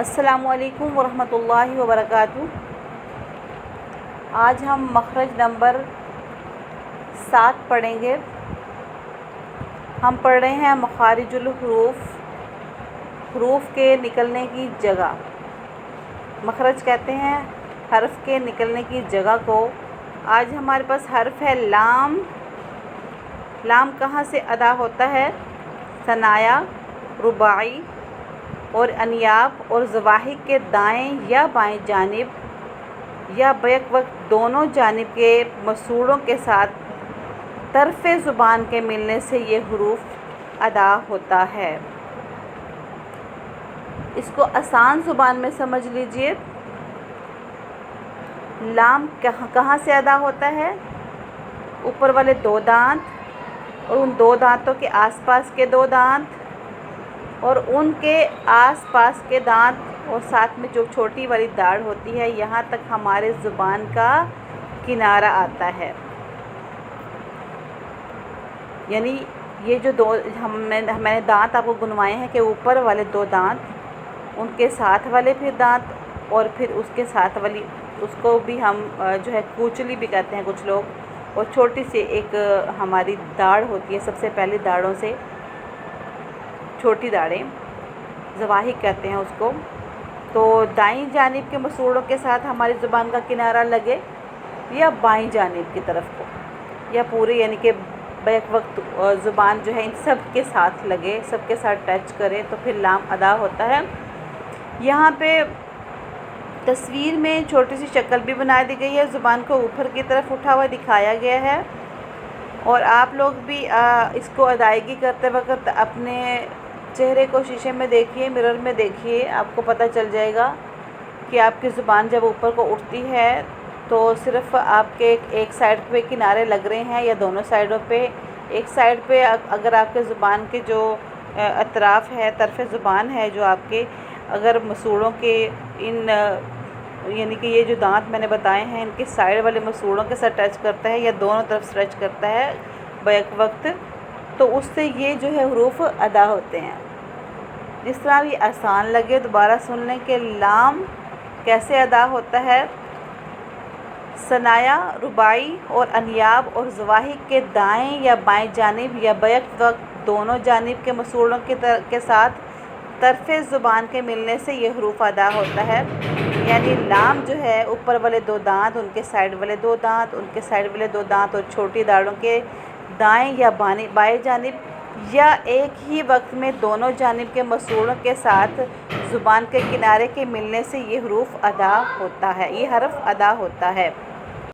السلام علیکم ورحمۃ اللہ وبرکاتہ۔ آج ہم مخرج نمبر 7 پڑھیں گے۔ ہم پڑھ رہے ہیں مخارج الحروف، حروف کے نکلنے کی جگہ۔ مخرج کہتے ہیں حرف کے نکلنے کی جگہ کو۔ آج ہمارے پاس حرف ہے لام۔ لام کہاں سے ادا ہوتا ہے؟ ثنایا، رباعی اور انیاب اور ضواحک کے دائیں یا بائیں جانب یا بیک وقت دونوں جانب کے مسوڑوں کے ساتھ طرف زبان کے ملنے سے یہ حروف ادا ہوتا ہے۔ اس کو آسان زبان میں سمجھ لیجئے۔ لام کہاں سے ادا ہوتا ہے؟ اوپر والے 2 دانت اور ان 2 دانتوں کے آس پاس کے 2 دانت اور ان کے آس پاس کے دانت اور ساتھ میں جو چھوٹی والی داڑھ ہوتی ہے، یہاں تک ہمارے زبان کا کنارہ آتا ہے۔ یعنی یہ جو میں نے دانت آپ کو گنوائے ہیں کہ اوپر والے 2 دانت، ان کے ساتھ والے پھر دانت اور پھر اس کے ساتھ والی، اس کو بھی ہم جو ہے کوچلی بھی کہتے ہیں کچھ لوگ، اور چھوٹی سی ایک ہماری داڑھ ہوتی ہے، سب سے پہلی داڑھوں سے چھوٹی داڑھیں ضواحک کہتے ہیں اس کو۔ تو دائیں جانب کے مسوڑوں کے ساتھ ہماری زبان کا کنارہ لگے یا بائیں جانب کی طرف کو، یا پورے یعنی کہ بیک وقت زبان جو ہے ان سب کے ساتھ لگے، سب کے ساتھ ٹچ کرے، تو پھر لام ادا ہوتا ہے۔ یہاں پہ تصویر میں چھوٹی سی شکل بھی بنا دی گئی ہے، زبان کو اوپر کی طرف اٹھا ہوا دکھایا گیا ہے، اور آپ لوگ بھی اس کو ادائیگی کرتے وقت اپنے چہرے کو شیشے میں دیکھیے، مرر میں دیکھیے، آپ کو پتہ چل جائے گا کہ آپ کی زبان جب اوپر کو اٹھتی ہے تو صرف آپ کے ایک سائڈ پہ کنارے لگ رہے ہیں یا دونوں سائڈوں پہ۔ ایک سائڈ پہ اگر آپ کے زبان کے جو اطراف ہے، طرف زبان ہے جو آپ کے، اگر مسوڑوں کے ان یعنی کہ یہ جو دانت میں نے بتائے ہیں، ان کے سائڈ والے مسوڑوں کے ساتھ ٹچ کرتا ہے یا دونوں طرف سے ٹچ کرتا ہے بیک وقت، تو اس سے یہ جو ہے حروف ادا ہوتے ہیں۔ جس طرح بھی آسان لگے دوبارہ سن لیں کہ لام کیسے ادا ہوتا ہے۔ ثنایا، رباعی اور انیاب اور ضواحک کے دائیں یا بائیں جانب یا بیک وقت دونوں جانب کے مسوڑوں کے ساتھ طرف زبان کے ملنے سے یہ حروف ادا ہوتا ہے۔ یعنی لام جو ہے اوپر والے 2 دانت، ان کے سائڈ والے 2 دانت، ان کے سائڈ والے 2 دانت اور چھوٹی داڑھوں کے دائیں یا بائیں جانب یا ایک ہی وقت میں دونوں جانب کے مسوڑوں کے ساتھ زبان کے کنارے کے ملنے سے یہ حروف ادا ہوتا ہے، یہ حرف ادا ہوتا ہے۔